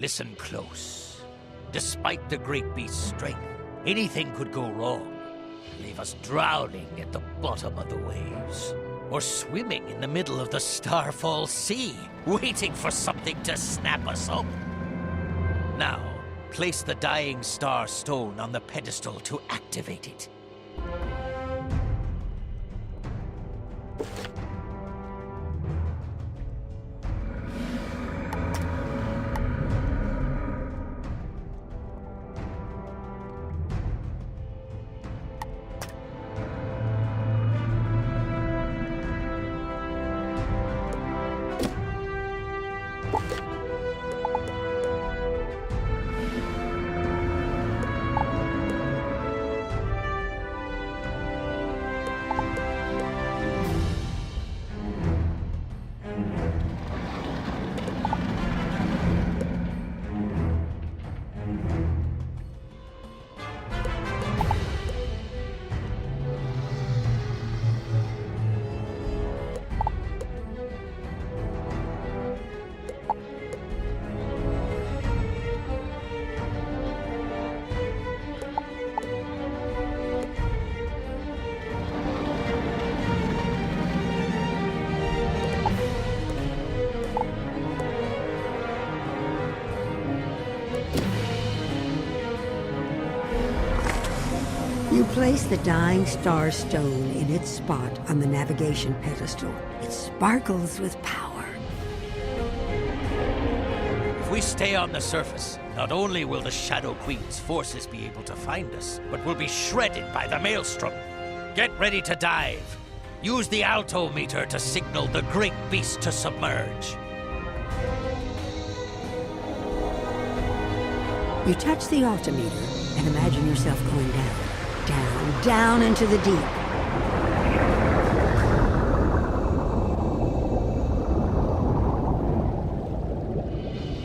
Listen close. Despite the great beast's strength, anything could go wrong. Leave us drowning at the bottom of the waves. Or swimming in the middle of the Starfall Sea, waiting for something to snap us up. Now, place the Dying Star Stone on the pedestal to activate it. You place the Dying Star Stone in its spot on the navigation pedestal. It sparkles with power. If we stay on the surface, not only will the Shadow Queen's forces be able to find us, but we'll be shredded by the Maelstrom. Get ready to dive. Use the altimeter to signal the great beast to submerge. You touch the altimeter and imagine yourself going down. Down, down into the deep.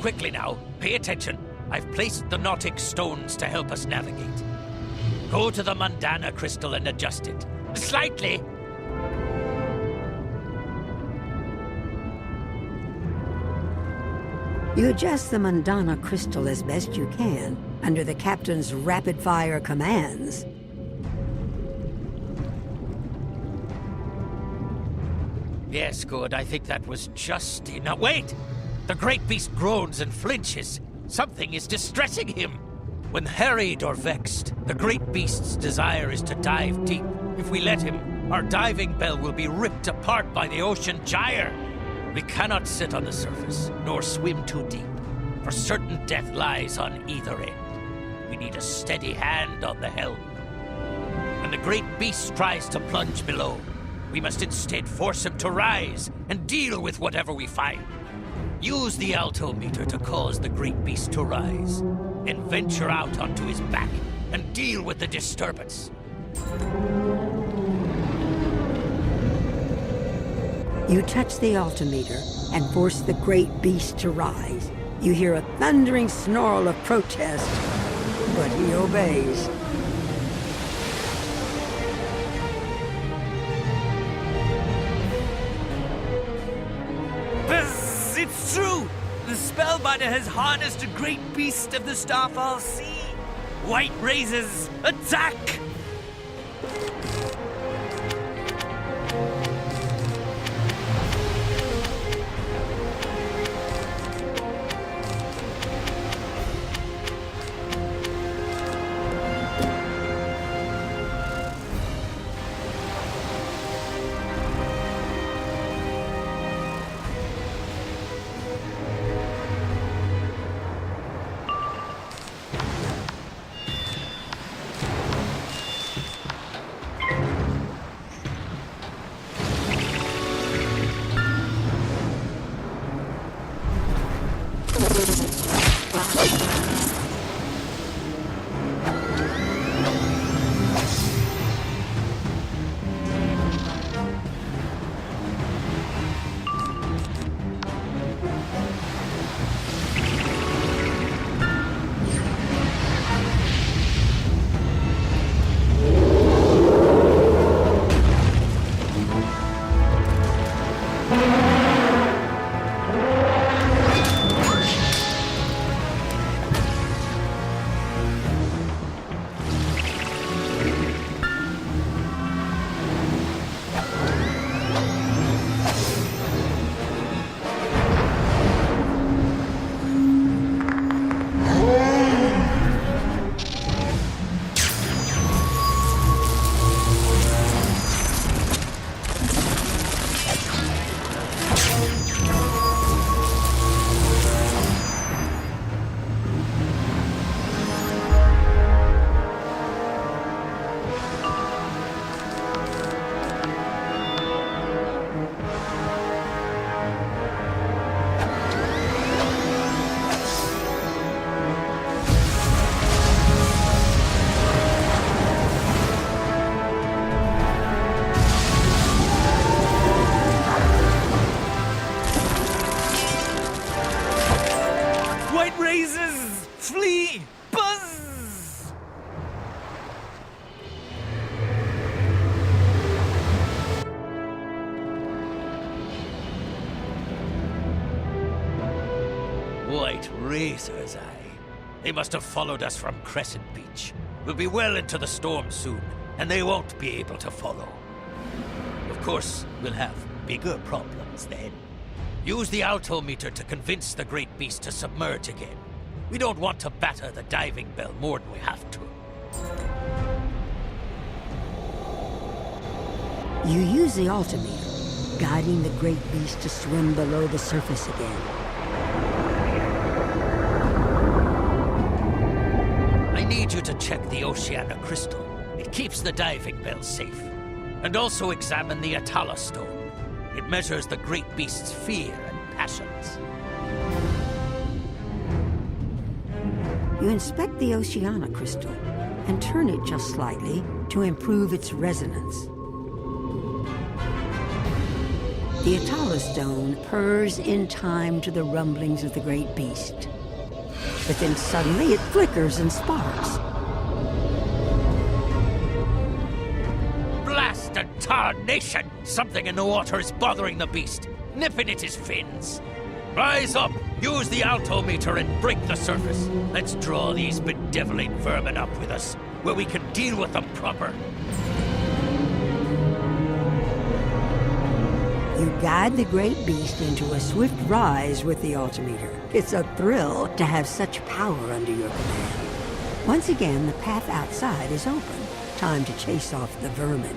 Quickly now, pay attention. I've placed the Nautic stones to help us navigate. Go to the Mundana crystal and adjust it. Slightly. You adjust the Mundana crystal as best you can, under the captain's rapid-fire commands. Yes, good. I think that was just enough. Wait! The great beast groans and flinches. Something is distressing him. When harried or vexed, the great beast's desire is to dive deep. If we let him, our diving bell will be ripped apart by the ocean gyre. We cannot sit on the surface, nor swim too deep, for certain death lies on either end. We need a steady hand on the helm. When the great beast tries to plunge below, we must instead force him to rise and deal with whatever we find. Use the altimeter to cause the great beast to rise, and venture out onto his back and deal with the disturbance. You touch the altimeter and force the great beast to rise. You hear a thundering snarl of protest, but he obeys. It's true! The Spellbinder has harnessed a great beast of the Starfall Sea! White Razors, attack! razors! Flee! Buzz! White razors, aye. They must have followed us from Crescent Beach. We'll be well into the storm soon, and they won't be able to follow. Of course, we'll have bigger problems then. Use the altimeter to convince the great beast to submerge again. We don't want to batter the diving bell more than we have to. You use the altimeter, guiding the great beast to swim below the surface again. I need you to check the Oceana crystal. It keeps the diving bell safe. And also examine the Atala stone. It measures the great beast's fear and passions. You inspect the Oceana crystal and turn it just slightly to improve its resonance. The Atala stone purrs in time to the rumblings of the great beast. But then suddenly it flickers and sparks. Blast and tarnation! Something in the water is bothering the beast, nipping at his fins. Rise up, use the altimeter and break the surface. Let's draw these bedeviling vermin up with us, where we can deal with them proper. You guide the great beast into a swift rise with the altimeter. It's a thrill to have such power under your command. Once again, the path outside is open. Time to chase off the vermin.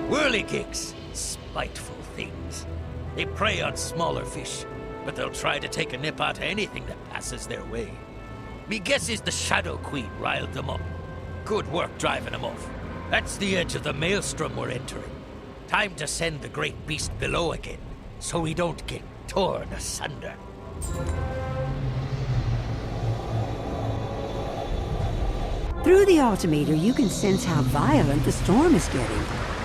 Whirligigs, spiteful things. They prey on smaller fish, but they'll try to take a nip out of anything that passes their way. Me guess is the Shadow Queen riled them up. Good work driving them off. That's the edge of the maelstrom we're entering. Time to send the great beast below again, so we don't get torn asunder. Through the altimeter, you can sense how violent the storm is getting.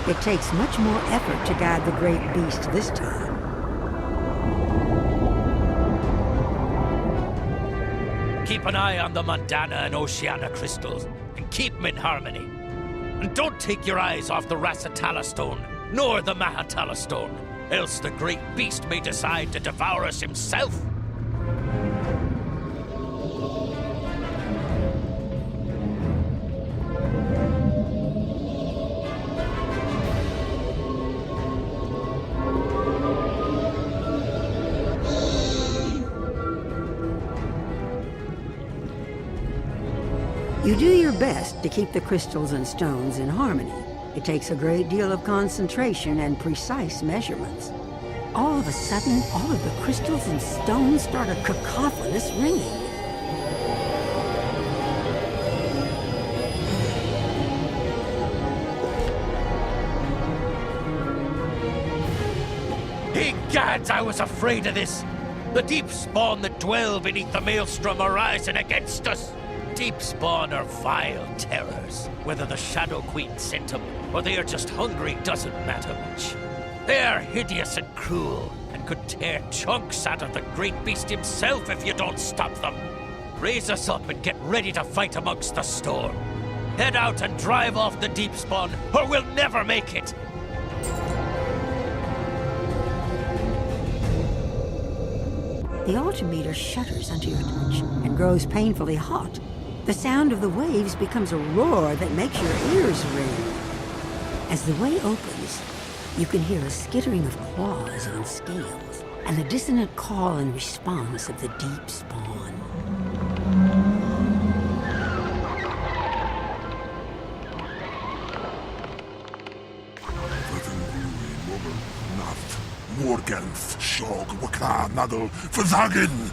It takes much more effort to guide the great beast this time. Keep an eye on the Mondana and Oceana crystals, and keep them in harmony. And don't take your eyes off the Rasatala stone, nor the Mahatala stone, else the great beast may decide to devour us himself. You do your best to keep the crystals and stones in harmony. It takes a great deal of concentration and precise measurements. All of a sudden, all of the crystals and stones start a cacophonous ringing. Egads, I was afraid of this! The deep spawn that dwell beneath the maelstrom are rising against us! Deep spawn are vile terrors. Whether the Shadow Queen sent them, or they are just hungry doesn't matter much. They are hideous and cruel, and could tear chunks out of the great beast himself if you don't stop them. Raise us up and get ready to fight amongst the storm. Head out and drive off the deep spawn, or we'll never make it! The altimeter shudders under your touch and grows painfully hot. The sound of the waves becomes a roar that makes your ears ring. As the way opens, you can hear a skittering of claws on scales and the dissonant call and response of the deep spawn. Morgens, Shog, Waka, Nadel, Versagen!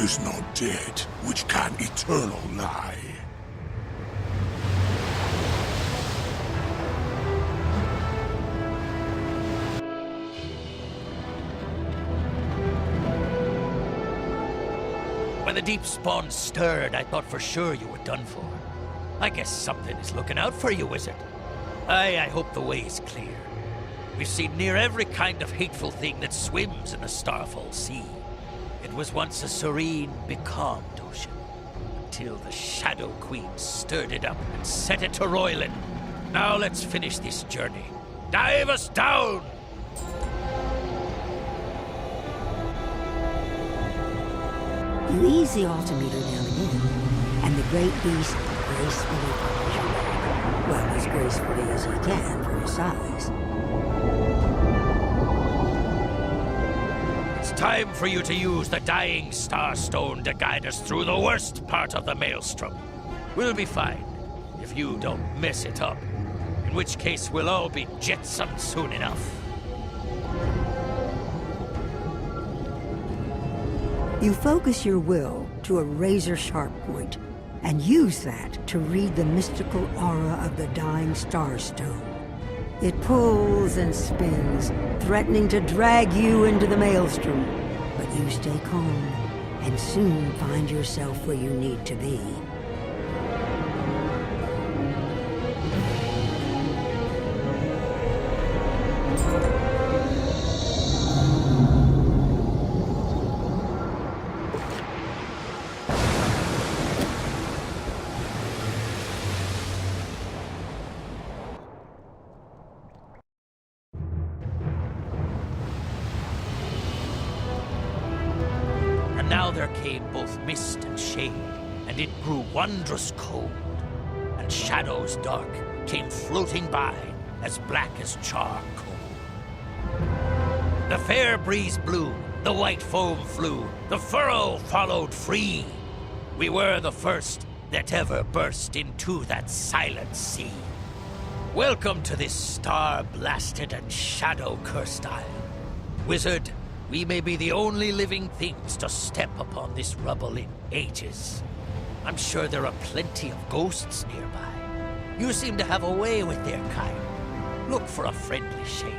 is not dead, which can eternal lie. When the deep spawn stirred, I thought for sure you were done for. I guess something is looking out for you, Wizard. I hope the way is clear. We've seen near every kind of hateful thing that swims in the Starfall Sea. It was once a serene, becalmed ocean, until the Shadow Queen stirred it up and set it to roiling. Now let's finish this journey. Dive us down! You ease the altimeter down again, and the great beast gracefully follows you back. Well, as gracefully as he can for his size. It's time for you to use the Dying Starstone to guide us through the worst part of the Maelstrom. We'll be fine, if you don't mess it up. In which case, we'll all be jettisoned soon enough. You focus your will to a razor-sharp point, and use that to read the mystical aura of the Dying Starstone. It pulls and spins, threatening to drag you into the Maelstrom. But you stay calm, and soon find yourself where you need to be. After came both mist and shade, and it grew wondrous cold. And shadows dark came floating by, as black as charcoal. The fair breeze blew, the white foam flew, the furrow followed free. We were the first that ever burst into that silent sea. Welcome to this star-blasted and shadow-cursed isle. Wizard, we may be the only living things to step upon this rubble in ages. I'm sure there are plenty of ghosts nearby. You seem to have a way with their kind. Look for a friendly shade.